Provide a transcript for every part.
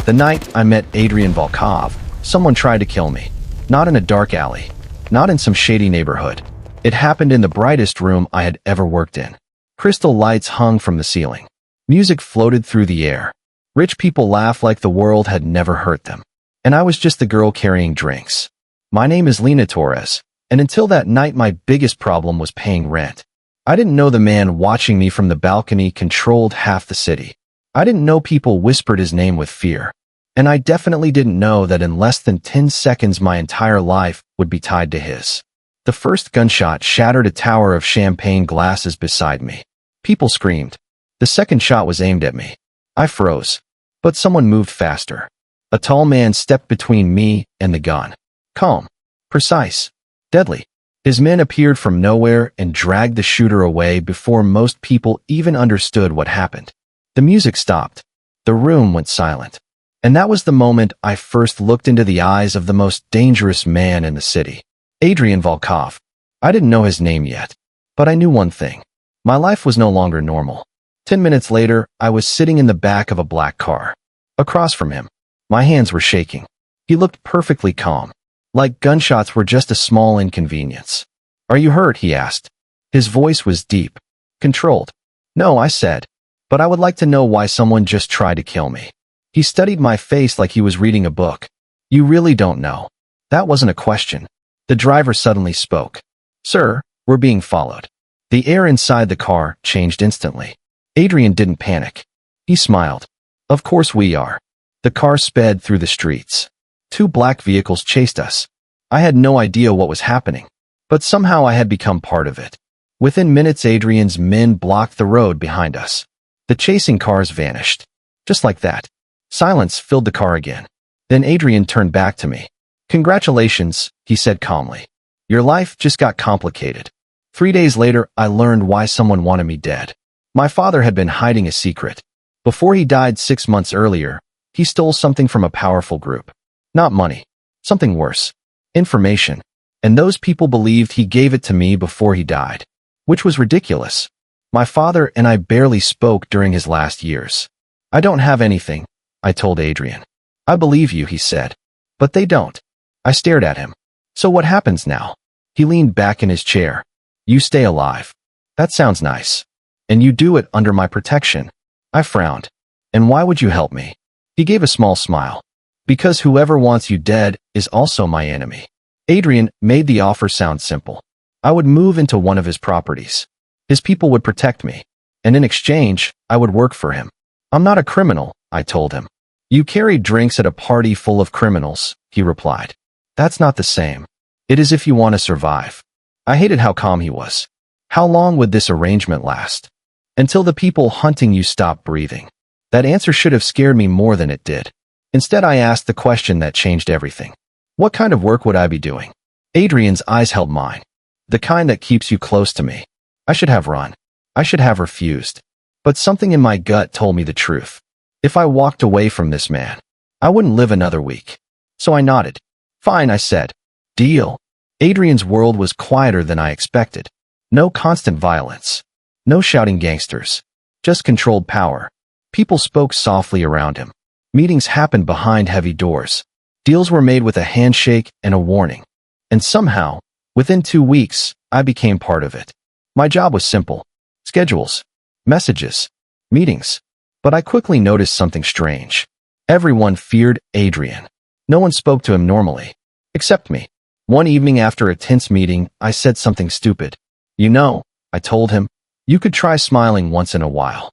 The night I met Adrian Volkov, someone tried to kill me. Not in a dark alley. Not in some shady neighborhood. It happened in the brightest room I had ever worked in. Crystal lights hung from the ceiling. Music floated through the air. Rich people laughed like the world had never hurt them. And I was just the girl carrying drinks. My name is Lena Torres, and until that night my biggest problem was paying rent. I didn't know the man watching me from the balcony controlled half the city. I didn't know people whispered his name with fear. And I definitely didn't know that in less than 10 seconds my entire life would be tied to his. The first gunshot shattered a tower of champagne glasses beside me. People screamed. The second shot was aimed at me. I froze. But someone moved faster. A tall man stepped between me and the gun. Calm. Precise. Deadly. His men appeared from nowhere and dragged the shooter away before most people even understood what happened. The music stopped. The room went silent. And that was the moment I first looked into the eyes of the most dangerous man in the city. Adrian Volkov. I didn't know his name yet. But I knew one thing. My life was no longer normal. 10 minutes later, I was sitting in the back of a black car. Across from him. My hands were shaking. He looked perfectly calm. Like gunshots were just a small inconvenience. Are you hurt? He asked. His voice was deep. Controlled. No, I said. But I would like to know why someone just tried to kill me. He studied my face like he was reading a book. You really don't know. That wasn't a question. The driver suddenly spoke. Sir, we're being followed. The air inside the car changed instantly. Adrian didn't panic. He smiled. Of course we are. The car sped through the streets. 2 black vehicles chased us. I had no idea what was happening. But somehow I had become part of it. Within minutes Adrian's men blocked the road behind us. The chasing cars vanished. Just like that. Silence filled the car again. Then Adrian turned back to me. Congratulations, he said calmly. Your life just got complicated. 3 days later, I learned why someone wanted me dead. My father had been hiding a secret. Before he died 6 months earlier, he stole something from a powerful group. Not money. Something worse. Information. And those people believed he gave it to me before he died. Which was ridiculous. My father and I barely spoke during his last years. I don't have anything, I told Adrian. I believe you, he said. But they don't. I stared at him. So what happens now? He leaned back in his chair. You stay alive. That sounds nice. And you do it under my protection. I frowned. And why would you help me? He gave a small smile. Because whoever wants you dead is also my enemy. Adrian made the offer sound simple. I would move into one of his properties. His people would protect me. And in exchange, I would work for him. I'm not a criminal, I told him. You carried drinks at a party full of criminals, he replied. That's not the same. It is if you want to survive. I hated how calm he was. How long would this arrangement last? Until the people hunting you stopped breathing. That answer should have scared me more than it did. Instead, I asked the question that changed everything. What kind of work would I be doing? Adrian's eyes held mine. The kind that keeps you close to me. I should have run. I should have refused. But something in my gut told me the truth. If I walked away from this man, I wouldn't live another week. So I nodded. Fine, I said. Deal. Adrian's world was quieter than I expected. No constant violence. No shouting gangsters. Just controlled power. People spoke softly around him. Meetings happened behind heavy doors. Deals were made with a handshake and a warning. And somehow, within 2 weeks, I became part of it. My job was simple. Schedules. Messages. Meetings. But I quickly noticed something strange. Everyone feared Adrian. No one spoke to him normally. Except me. One evening after a tense meeting, I said something stupid. You know, I told him, you could try smiling once in a while.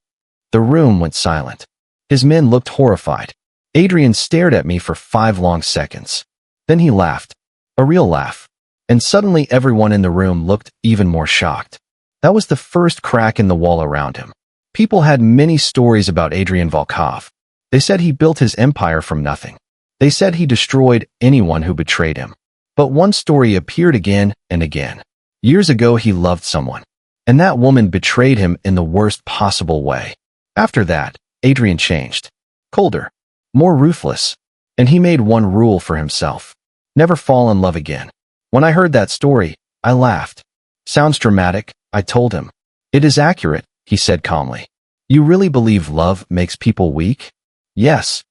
The room went silent. His men looked horrified. Adrian stared at me for 5 long seconds. Then he laughed. A real laugh. And suddenly everyone in the room looked even more shocked. That was the first crack in the wall around him. People had many stories about Adrian Volkov. They said he built his empire from nothing. They said he destroyed anyone who betrayed him. But one story appeared again and again. Years ago he loved someone. And that woman betrayed him in the worst possible way. After that, Adrian changed. Colder. More ruthless. And he made one rule for himself. Never fall in love again. When I heard that story, I laughed. Sounds dramatic, I told him. It is accurate, he said calmly. You really believe love makes people weak? Yes.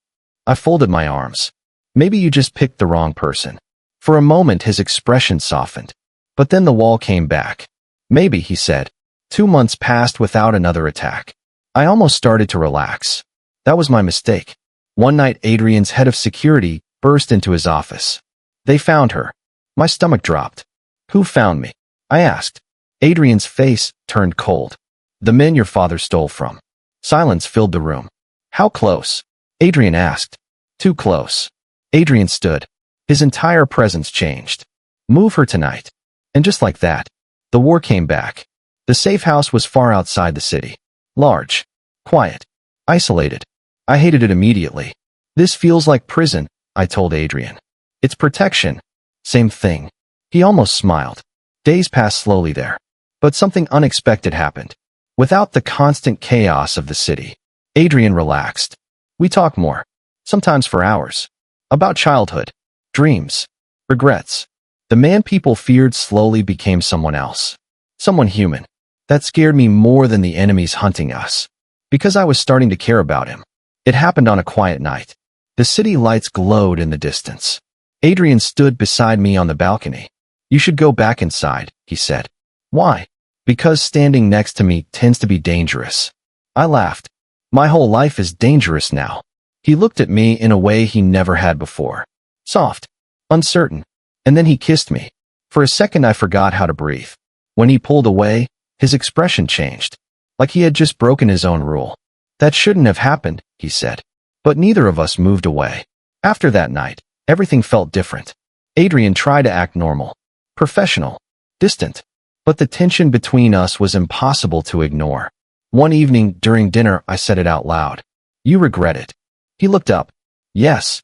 I folded my arms. Maybe you just picked the wrong person. For a moment his expression softened. But then the wall came back. Maybe, he said. 2 months passed without another attack. I almost started to relax. That was my mistake. One night Adrian's head of security burst into his office. They found her. My stomach dropped. Who found me? I asked. Adrian's face turned cold. The men your father stole from. Silence filled the room. How close? Adrian asked. Too close. Adrian stood. His entire presence changed. Move her tonight. And just like that, the war came back. The safe house was far outside the city. Large. Quiet. Isolated. I hated it immediately. This feels like prison, I told Adrian. It's protection. Same thing. He almost smiled. Days passed slowly there. But something unexpected happened. Without the constant chaos of the city, Adrian relaxed. We talked more. Sometimes for hours. About childhood. Dreams. Regrets. The man people feared slowly became someone else. Someone human. That scared me more than the enemies hunting us. Because I was starting to care about him. It happened on a quiet night. The city lights glowed in the distance. Adrian stood beside me on the balcony. You should go back inside, he said. Why? Because standing next to me tends to be dangerous. I laughed. My whole life is dangerous now. He looked at me in a way he never had before. Soft. Uncertain. And then he kissed me. For a second I forgot how to breathe. When he pulled away, his expression changed. Like he had just broken his own rule. That shouldn't have happened, he said. But neither of us moved away. After that night, everything felt different. Adrian tried to act normal. Professional. Distant. But the tension between us was impossible to ignore. One evening, during dinner, I said it out loud. You regret it. He looked up. Yes.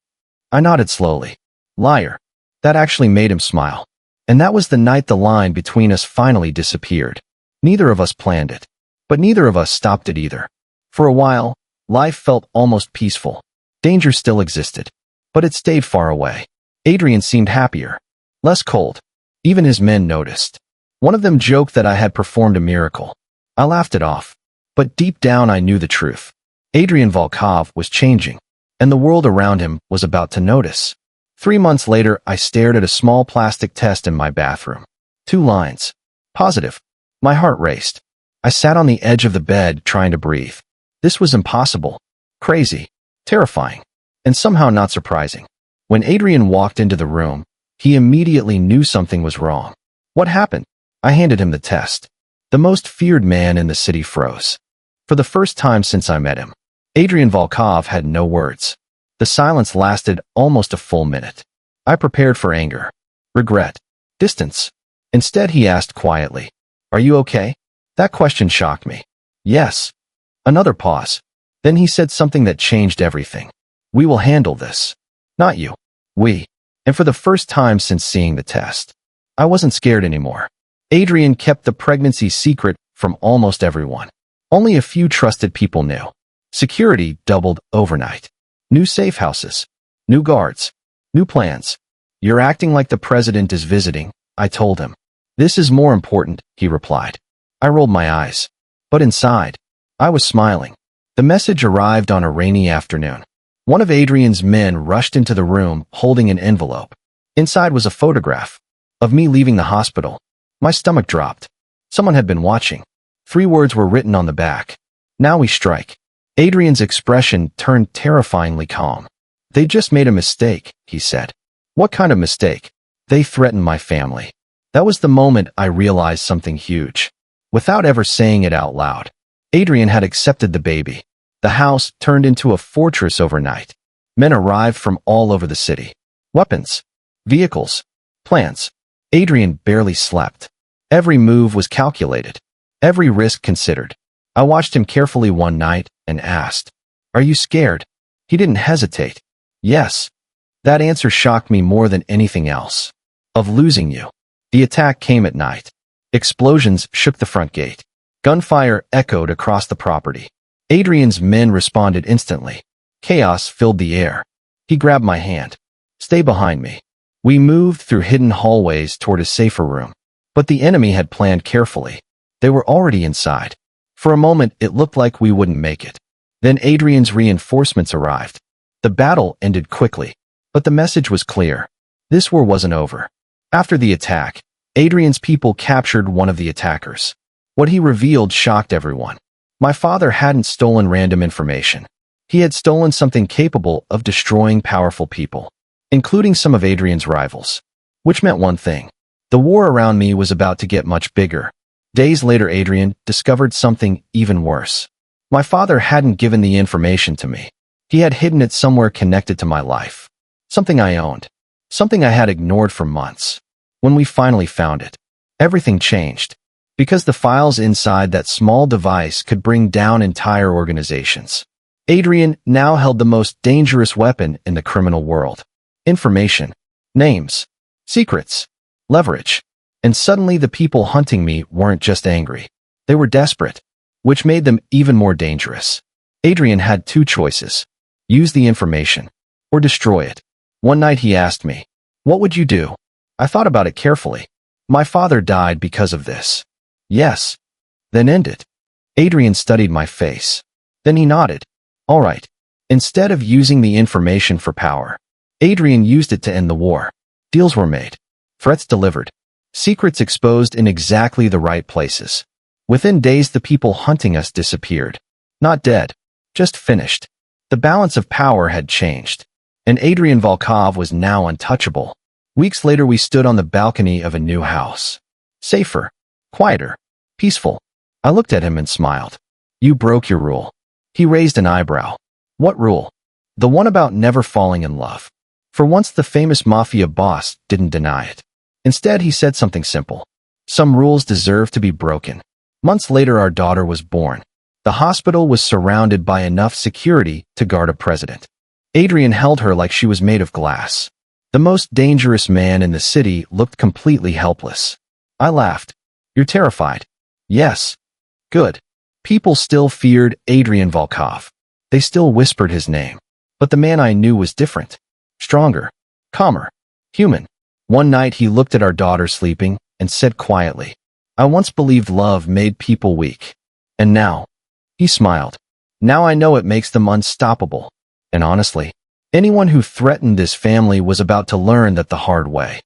I nodded slowly. Liar. That actually made him smile. And that was the night the line between us finally disappeared. Neither of us planned it. But neither of us stopped it either. For a while, life felt almost peaceful. Danger still existed. But it stayed far away. Adrian seemed happier. Less cold. Even his men noticed. One of them joked that I had performed a miracle. I laughed it off. But deep down I knew the truth. Adrian Volkov was changing. And the world around him was about to notice. 3 months later, I stared at a small plastic test in my bathroom. 2 lines. Positive. My heart raced. I sat on the edge of the bed trying to breathe. This was impossible. Crazy. Terrifying. And somehow not surprising. When Adrian walked into the room, he immediately knew something was wrong. What happened? I handed him the test. The most feared man in the city froze. For the first time since I met him, Adrian Volkov had no words. The silence lasted almost a full minute. I prepared for anger, regret, distance. Instead, he asked quietly, Are you okay? That question shocked me. Yes. Another pause. Then he said something that changed everything. We will handle this. Not you. We. And for the first time since seeing the test, I wasn't scared anymore. Adrian kept the pregnancy secret from almost everyone. Only a few trusted people knew. Security doubled overnight. New safe houses. New guards. New plans. You're acting like the president is visiting, I told him. This is more important, he replied. I rolled my eyes. But inside, I was smiling. The message arrived on a rainy afternoon. One of Adrian's men rushed into the room holding an envelope. Inside was a photograph of me leaving the hospital. My stomach dropped. Someone had been watching. 3 words were written on the back. Now we strike. Adrian's expression turned terrifyingly calm. They just made a mistake, he said. What kind of mistake? They threatened my family. That was the moment I realized something huge. Without ever saying it out loud, Adrian had accepted the baby. The house turned into a fortress overnight. Men arrived from all over the city. Weapons, vehicles, plans. Adrian barely slept. Every move was calculated. Every risk considered. I watched him carefully one night and asked, Are you scared? He didn't hesitate. Yes. That answer shocked me more than anything else. Of losing you. The attack came at night. Explosions shook the front gate. Gunfire echoed across the property. Adrian's men responded instantly. Chaos filled the air. He grabbed my hand. Stay behind me. We moved through hidden hallways toward a safer room. But the enemy had planned carefully. They were already inside. For a moment, it looked like we wouldn't make it. Then Adrian's reinforcements arrived. The battle ended quickly, but the message was clear. This war wasn't over. After the attack, Adrian's people captured one of the attackers. What he revealed shocked everyone. My father hadn't stolen random information. He had stolen something capable of destroying powerful people, including some of Adrian's rivals. Which meant one thing. The war around me was about to get much bigger. Days later, Adrian discovered something even worse. My father hadn't given the information to me. He had hidden it somewhere connected to my life. Something I owned. Something I had ignored for months. When we finally found it, everything changed. Because the files inside that small device could bring down entire organizations. Adrian now held the most dangerous weapon in the criminal world. Information, names, secrets, leverage. And suddenly the people hunting me weren't just angry. They were desperate, which made them even more dangerous. Adrian had two choices. Use the information, or destroy it. One night he asked me, "What would you do?" I thought about it carefully. My father died because of this. Yes. Then end it. Adrian studied my face. Then he nodded. All right. Instead of using the information for power, Adrian used it to end the war. Deals were made. Threats delivered. Secrets exposed in exactly the right places. Within days, the people hunting us disappeared. Not dead. Just finished. The balance of power had changed. And Adrian Volkov was now untouchable. Weeks later, we stood on the balcony of a new house. Safer. Quieter. Peaceful. I looked at him and smiled. You broke your rule. He raised an eyebrow. What rule? The one about never falling in love. For once, the famous mafia boss didn't deny it. Instead, he said something simple. Some rules deserve to be broken. Months later, our daughter was born. The hospital was surrounded by enough security to guard a president. Adrian held her like she was made of glass. The most dangerous man in the city looked completely helpless. I laughed. You're terrified. Yes. Good. People still feared Adrian Volkov. They still whispered his name. But the man I knew was different. Stronger. Calmer. Human. One night he looked at our daughter sleeping and said quietly, I once believed love made people weak. And now, he smiled. Now I know it makes them unstoppable. And honestly, anyone who threatened this family was about to learn that the hard way.